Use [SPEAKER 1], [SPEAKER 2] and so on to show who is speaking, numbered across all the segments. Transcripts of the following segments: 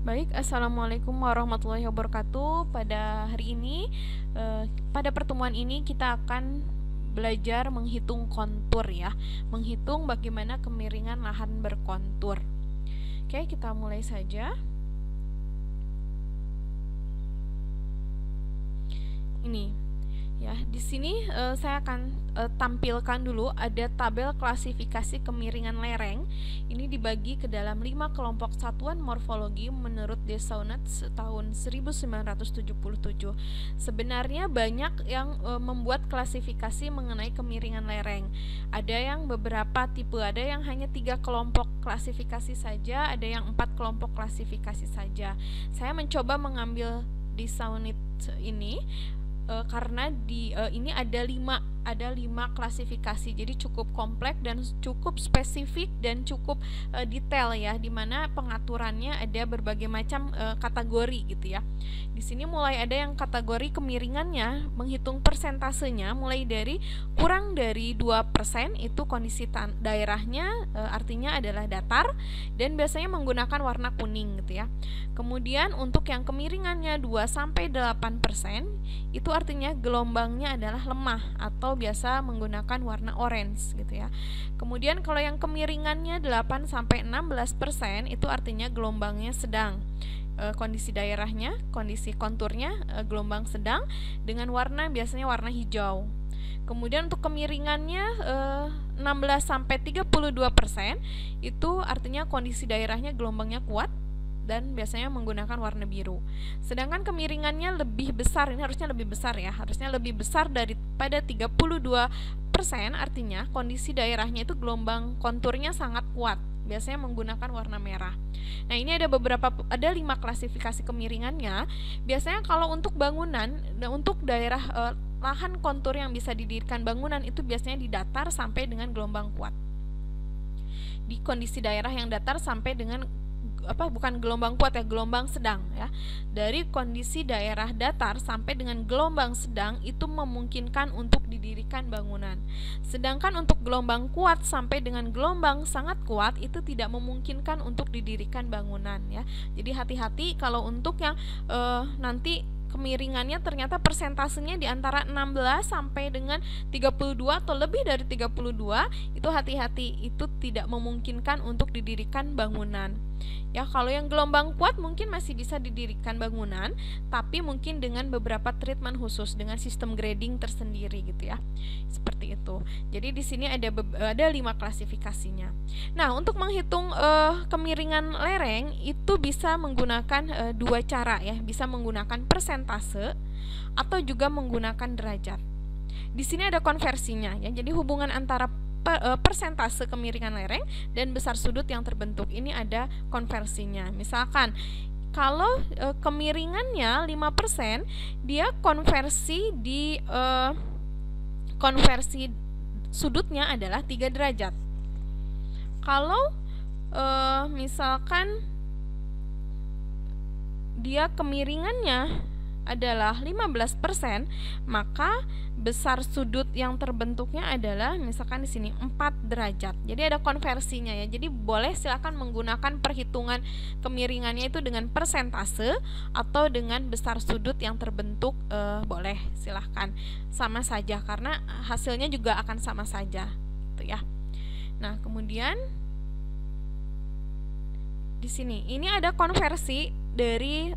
[SPEAKER 1] Baik, Assalamualaikum warahmatullahi wabarakatuh. Pada hari ini, pada pertemuan ini kita akan belajar menghitung kontur ya, menghitung bagaimana kemiringan lahan berkontur. Oke, kita mulai saja. Ini ya, di sini saya akan tampilkan dulu ada tabel klasifikasi kemiringan lereng. Ini dibagi ke dalam 5 kelompok satuan morfologi menurut Desaunet tahun 1977. Sebenarnya banyak yang membuat klasifikasi mengenai kemiringan lereng. Ada yang beberapa tipe, ada yang hanya 3 kelompok klasifikasi saja, ada yang 4 kelompok klasifikasi saja. Saya mencoba mengambil Desaunet ini karena ini ada 5 klasifikasi, jadi cukup kompleks dan cukup spesifik dan cukup detail ya, dimana pengaturannya ada berbagai macam kategori gitu ya. Di sini mulai ada yang kategori kemiringannya, menghitung persentasenya mulai dari kurang dari 2%, itu kondisi daerahnya artinya adalah datar dan biasanya menggunakan warna kuning gitu ya. Kemudian untuk yang kemiringannya 2-8%, itu artinya gelombangnya adalah lemah atau biasa menggunakan warna orange gitu ya. Kemudian kalau yang kemiringannya 8-16%, itu artinya gelombangnya sedang. Kondisi daerahnya, kondisi konturnya gelombang sedang dengan warna biasanya warna hijau. Kemudian untuk kemiringannya 16-32%, itu artinya kondisi daerahnya gelombangnya kuat dan biasanya menggunakan warna biru. Sedangkan kemiringannya lebih besar, ini harusnya lebih besar ya, harusnya lebih besar daripada 32%, artinya kondisi daerahnya itu gelombang konturnya sangat kuat, biasanya menggunakan warna merah. Nah, ini ada 5 klasifikasi kemiringannya. Biasanya kalau untuk bangunan, untuk daerah lahan kontur yang bisa didirikan bangunan itu biasanya di datar sampai dengan gelombang kuat. Di kondisi daerah yang datar sampai dengan bukan gelombang kuat ya, gelombang sedang ya. Dari kondisi daerah datar sampai dengan gelombang sedang itu memungkinkan untuk didirikan bangunan. Sedangkan untuk gelombang kuat sampai dengan gelombang sangat kuat itu tidak memungkinkan untuk didirikan bangunan ya. Jadi hati-hati kalau untuk yang nanti kemiringannya ternyata persentasenya di antara 16 sampai dengan 32 atau lebih dari 32, itu hati-hati, itu tidak memungkinkan untuk didirikan bangunan. Ya, kalau yang gelombang kuat mungkin masih bisa didirikan bangunan, tapi mungkin dengan beberapa treatment khusus dengan sistem grading tersendiri gitu ya. Seperti itu. Jadi di sini ada 5 klasifikasinya. Nah, untuk menghitung kemiringan lereng itu bisa menggunakan 2 cara ya, bisa menggunakan persentase atau juga menggunakan derajat. Di sini ada konversinya ya. Jadi hubungan antara persentase kemiringan lereng dan besar sudut yang terbentuk ini ada konversinya. Misalkan kalau kemiringannya 5%, dia konversi di konversi sudutnya adalah 3 derajat. Kalau misalkan dia kemiringannya adalah 15%, maka besar sudut yang terbentuknya adalah misalkan di sini 4 derajat. Jadi ada konversinya ya. Jadi boleh silakan menggunakan perhitungan kemiringannya itu dengan persentase atau dengan besar sudut yang terbentuk, boleh silahkan. Sama saja karena hasilnya juga akan sama saja gitu ya. Nah, kemudian di sini ini ada konversi dari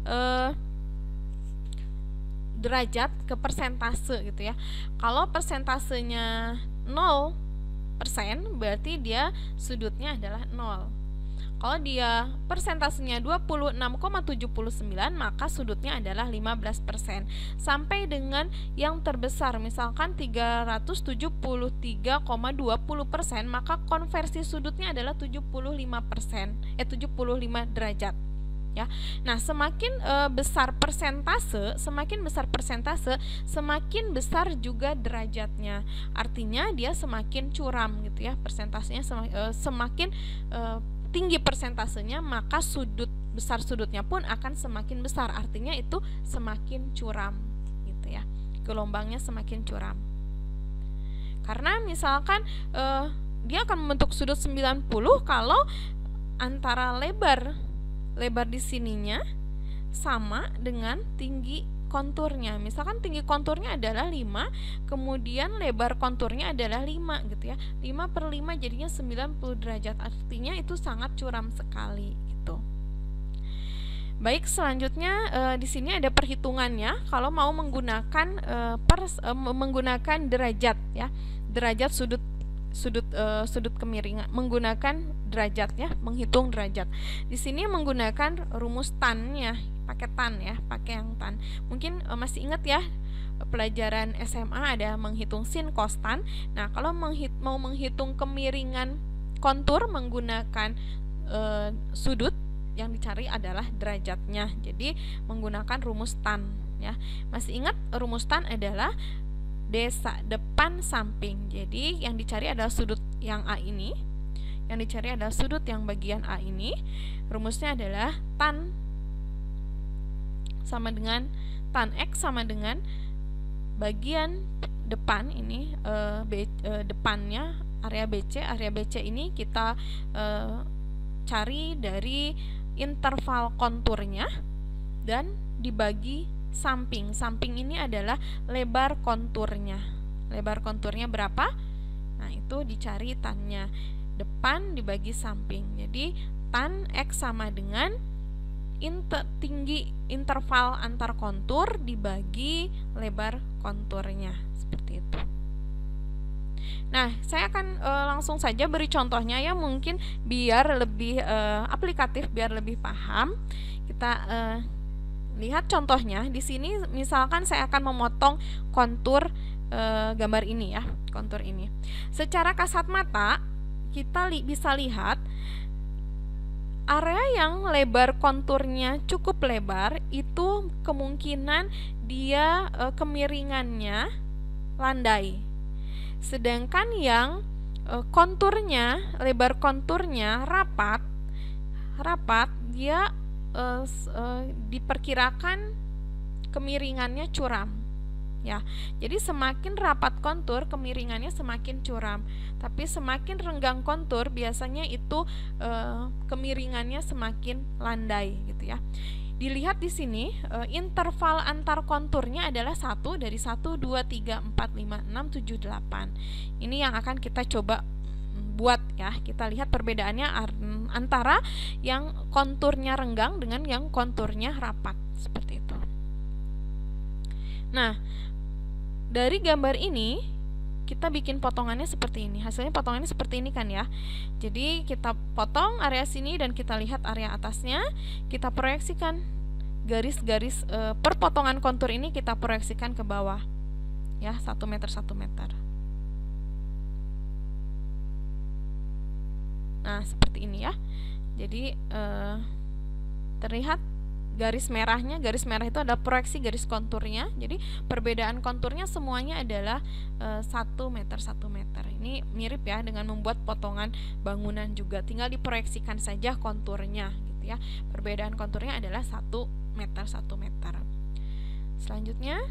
[SPEAKER 1] derajat ke persentase gitu ya. Kalau persentasenya 0%, berarti dia sudutnya adalah 0. Kalau dia persentasenya 26,79, maka sudutnya adalah 15%. Sampai dengan yang terbesar misalkan 373,20%, maka konversi sudutnya adalah 75 derajat. Ya. Nah, semakin besar persentase, semakin besar juga derajatnya. Artinya dia semakin curam gitu ya. Persentasenya semakin tinggi persentasenya, maka besar sudutnya pun akan semakin besar. Artinya itu semakin curam gitu ya. Gelombangnya semakin curam. Karena misalkan dia akan membentuk sudut 90 kalau antara lebar lebar di sininya sama dengan tinggi konturnya. Misalkan tinggi konturnya adalah 5, kemudian lebar konturnya adalah 5 gitu ya. 5/5 jadinya 90 derajat. Artinya itu sangat curam sekali gitu. Baik, selanjutnya di sini ada perhitungannya kalau mau menggunakan menggunakan derajat ya. Derajat sudut kemiringan, menggunakan derajat ya, menghitung derajat. Di sini menggunakan rumus tan-nya, pakai tan ya, pakai yang tan. Mungkin masih ingat ya, pelajaran SMA ada menghitung sin cos tan. Nah, kalau mau menghitung kemiringan kontur menggunakan sudut, yang dicari adalah derajatnya. Jadi menggunakan rumus tan ya. Masih ingat rumus tan adalah depan samping. Jadi yang dicari adalah sudut yang A ini. Yang dicari adalah sudut yang bagian A ini. Rumusnya adalah tan X sama dengan bagian depan ini, depannya area BC ini kita cari dari interval konturnya dan dibagi samping. Samping ini adalah lebar konturnya. Lebar konturnya berapa? Nah, itu dicari tannya. Depan dibagi samping. Jadi tan X sama dengan tinggi interval antar kontur dibagi lebar konturnya. Seperti itu. Nah, saya akan langsung saja beri contohnya ya, mungkin biar lebih aplikatif, biar lebih paham. Kita lihat contohnya. Di sini misalkan saya akan memotong kontur gambar ini ya, kontur ini. Secara kasat mata kita bisa lihat area yang lebar konturnya cukup lebar itu kemungkinan dia kemiringannya landai. Sedangkan yang konturnya, lebar konturnya rapat, dia diperkirakan kemiringannya curam. Ya, jadi semakin rapat kontur kemiringannya semakin curam. Tapi semakin renggang kontur biasanya itu kemiringannya semakin landai gitu ya. Dilihat di sini interval antar konturnya adalah 1 dari 1, 2, 3, 4, 5, 6, 7, 8. Ini yang akan kita coba buat ya. Kita lihat perbedaannya antara yang konturnya renggang dengan yang konturnya rapat seperti itu. Nah, dari gambar ini kita bikin potongannya seperti ini. Hasilnya potongannya seperti ini kan ya. Jadi kita potong area sini dan kita lihat area atasnya. Kita proyeksikan garis-garis perpotongan kontur ini kita proyeksikan ke bawah. Ya, 1 meter 1 meter. Nah, seperti ini ya. Jadi terlihat garis merahnya, garis merah itu adalah proyeksi garis konturnya. Jadi perbedaan konturnya semuanya adalah 1 meter 1 meter. Ini mirip ya dengan membuat potongan bangunan juga. Tinggal diproyeksikan saja konturnya gitu ya. Perbedaan konturnya adalah 1 meter 1 meter. Selanjutnya